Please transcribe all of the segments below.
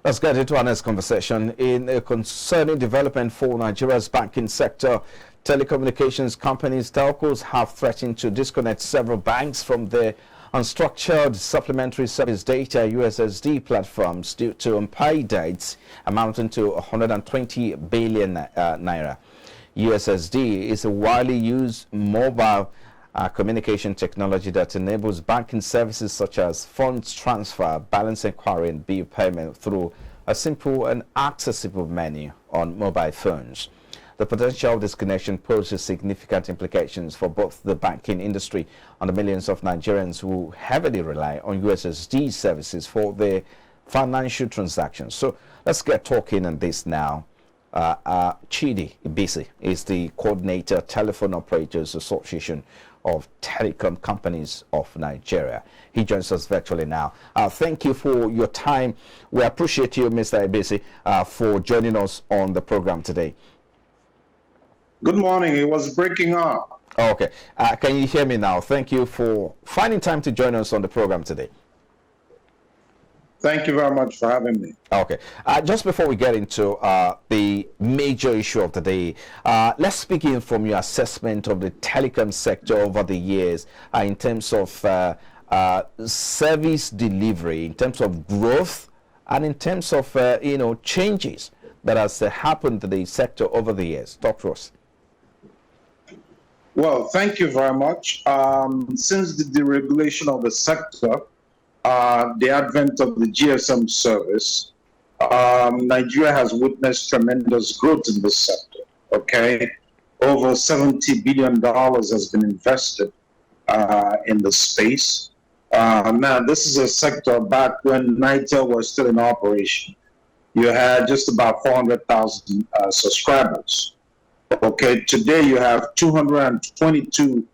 Let's get into our next conversation. In a concerning development for Nigeria's banking sector, telecommunications companies, telcos, have threatened to disconnect several banks from their Unstructured Supplementary Service Data Ussd platforms due to unpaid debts amounting to 120 billion naira. Ussd is a widely used mobile communication technology that enables banking services such as funds transfer, balance inquiry, and bill payment through a simple and accessible menu on mobile phones. The potential disconnection poses significant implications for both the banking industry and the millions of Nigerians who heavily rely on Ussd services for their financial transactions. So let's get talking on this now. Chidi Ibisi is the coordinator, Telephone Operators Association of Telecom Companies of Nigeria. He joins us virtually now. Thank you for your time. We appreciate you, Mr. Ibisi, for joining us on the program today. Good morning. It was breaking up. Okay. Can you hear me now? Thank you for finding time to join us on the program today. Thank you very much for having me. Okay. Just before we get into the major issue of the day, let's begin from your assessment of the telecom sector over the years in terms of service delivery, in terms of growth, and in terms of changes that has happened to the sector over the years. Talk to us. Well, thank you very much. Since the deregulation of the sector, the advent of the GSM service, Nigeria has witnessed tremendous growth in this sector. Okay, over $70 billion has been invested in the space. Now, this is a sector back when NITEL was still in operation. You had just about 400,000 subscribers. Okay, today you have 222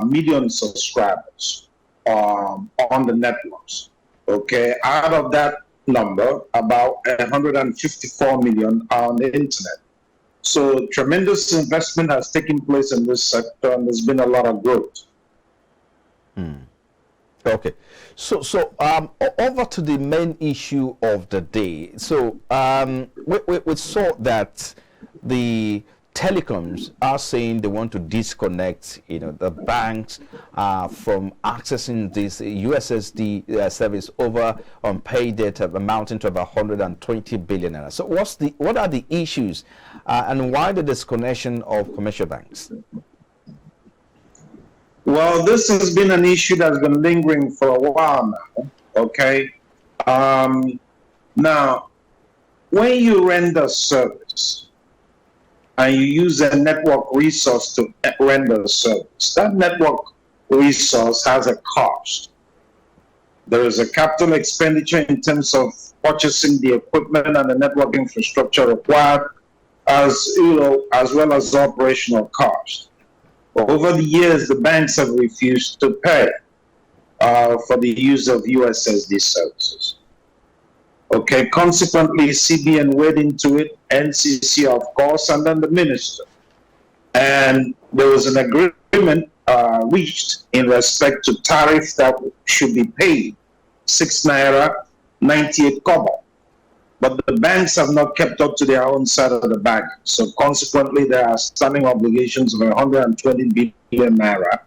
million subscribers on the networks. Okay, out of that number, about 154 million are on the internet. So tremendous investment has taken place in this sector, and there's been a lot of growth. Okay, so over to the main issue of the day. So we saw that the telecoms are saying they want to disconnect, the banks from accessing this Ussd service over unpaid data amounting to about 120 billion naira. So what are the issues and why the disconnection of commercial banks? Well, this has been an issue that's been lingering for a while now. Okay, now when you render service and you use a network resource to render service, that network resource has a cost. There is a capital expenditure in terms of purchasing the equipment and the network infrastructure required, as well as operational cost. Over the years, the banks have refused to pay for the use of Ussd services. Okay, consequently, CBN went into it, NCC, of course, and then the minister. And there was an agreement reached in respect to tariff that should be paid, 6 naira 98 kobo. But the banks have not kept up to their own side of the bag. So consequently, there are standing obligations of 120 billion naira.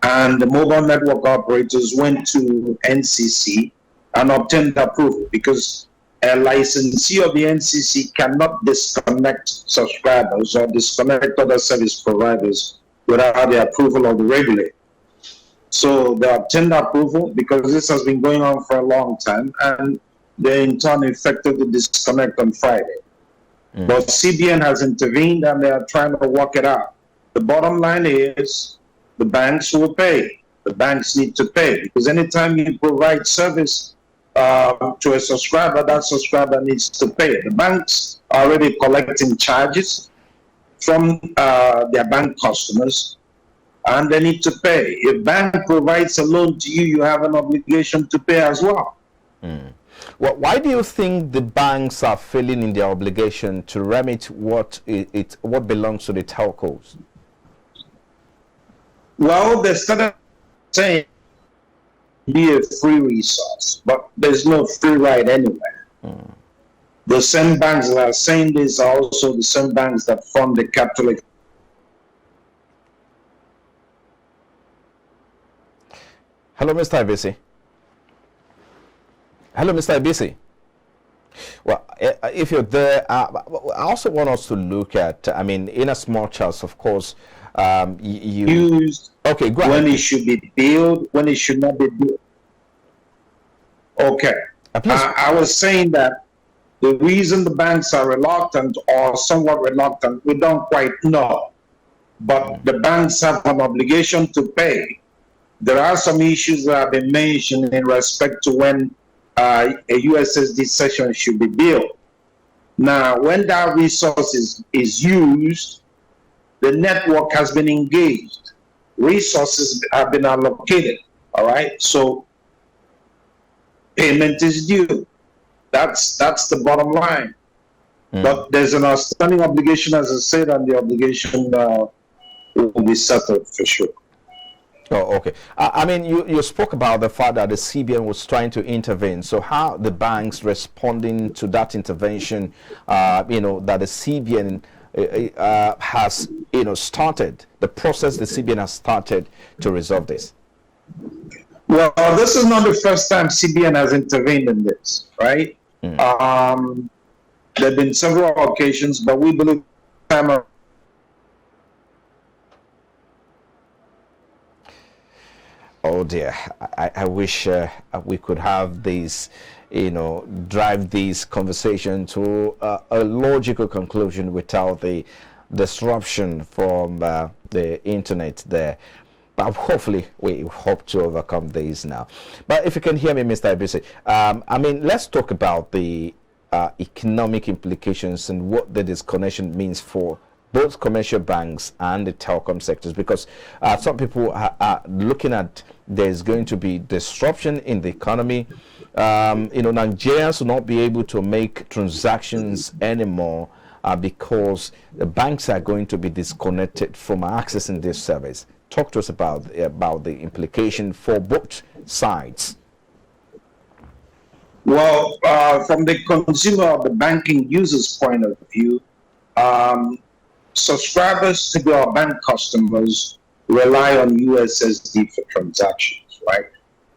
And the mobile network operators went to NCC and obtained approval, because a licensee of the NCC cannot disconnect subscribers or disconnect other service providers without the approval of the regulator. So they obtained approval because this has been going on for a long time, and they in turn effected the disconnect on Friday. But CBN has intervened and they are trying to work it out. The bottom line is the banks will pay. The banks need to pay, because anytime you provide service to a subscriber, that subscriber needs to pay. The banks are already collecting charges from their bank customers, and they need to pay. If bank provides a loan to you, you have an obligation to pay as well. Well, why do you think the banks are failing in their obligation to remit what belongs to the telcos? Well, they started saying be a free resource, but there's no free ride anywhere. The same banks that are saying this are also the same banks that fund the capital. Hello, Mr. Ibisi. Hello, Mr. Ibisi. Well, if you're there, I also want us to look at, I mean, in as much as, of course, you used okay, go ahead. When it should be billed, when it should not be billed. Okay. I was saying that the reason the banks are reluctant or somewhat reluctant, we don't quite know. But the banks have an obligation to pay. There are some issues that have been mentioned in respect to when a USSD session should be billed. Now, when that resource is used, the network has been engaged. Resources have been allocated, all right? So payment is due. That's the bottom line. But there's an outstanding obligation, as I said, and the obligation will be settled for sure. Oh, okay. I mean, you spoke about the fact that the CBN was trying to intervene. So how the banks responding to that intervention, you know, that the CBN has, you know, started, the process the CBN has started to resolve this? Well, this is not the first time CBN has intervened in this, right? There have been several occasions, but we believe time around. Oh dear, I wish we could have these, you know, drive this conversation to a logical conclusion without the disruption from the internet there. But hopefully we hope to overcome these now. But if you can hear me, Mr. Ibisi, I mean, let's talk about the economic implications and what the disconnection means for both commercial banks and the telecom sectors, because some people are looking at there's going to be disruption in the economy. You know, Nigerians will not be able to make transactions anymore because the banks are going to be disconnected from accessing this service. Talk to us about the implication for both sides. Well, from the consumer or the banking user's point of view, subscribers to our bank customers rely on USSD for transactions, right?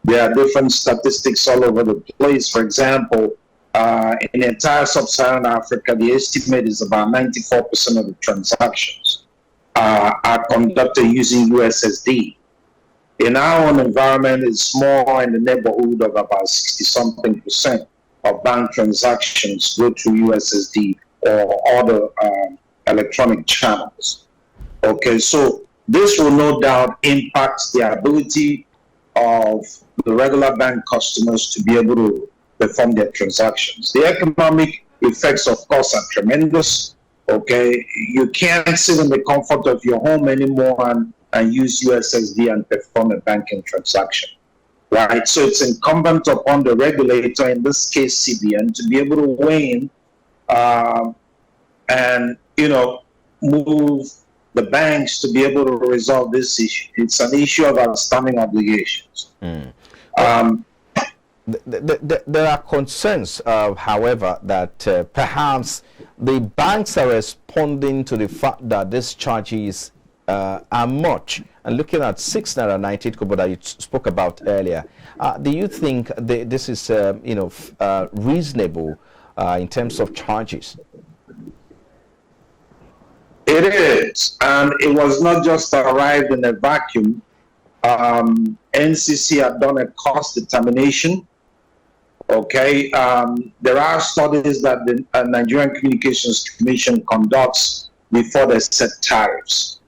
There are different statistics all over the place. For example, in the entire sub-Saharan Africa, the estimate is about 94% of the transactions are conducted using USSD. In our own environment, it's more in the neighborhood of about 60-something% of bank transactions go through USSD or other electronic channels. Okay, so this will no doubt impact the ability of the regular bank customers to be able to perform their transactions. The economic effects, of course, are tremendous. Okay, you can't sit in the comfort of your home anymore and use USSD and perform a banking transaction, right? So it's incumbent upon the regulator, in this case CBN, to be able to weigh in and, you know, move the banks to be able to resolve this issue. It's an issue of outstanding obligations. There are concerns, however, that perhaps the banks are responding to the fact that these charges are much. And looking at 6.98 kobo that you spoke about earlier, do you think this is, you know, reasonable in terms of charges? It is, and it was not just arrived in a vacuum. NCC had done a cost determination. Okay, there are studies that the Nigerian Communications Commission conducts before they set tariffs.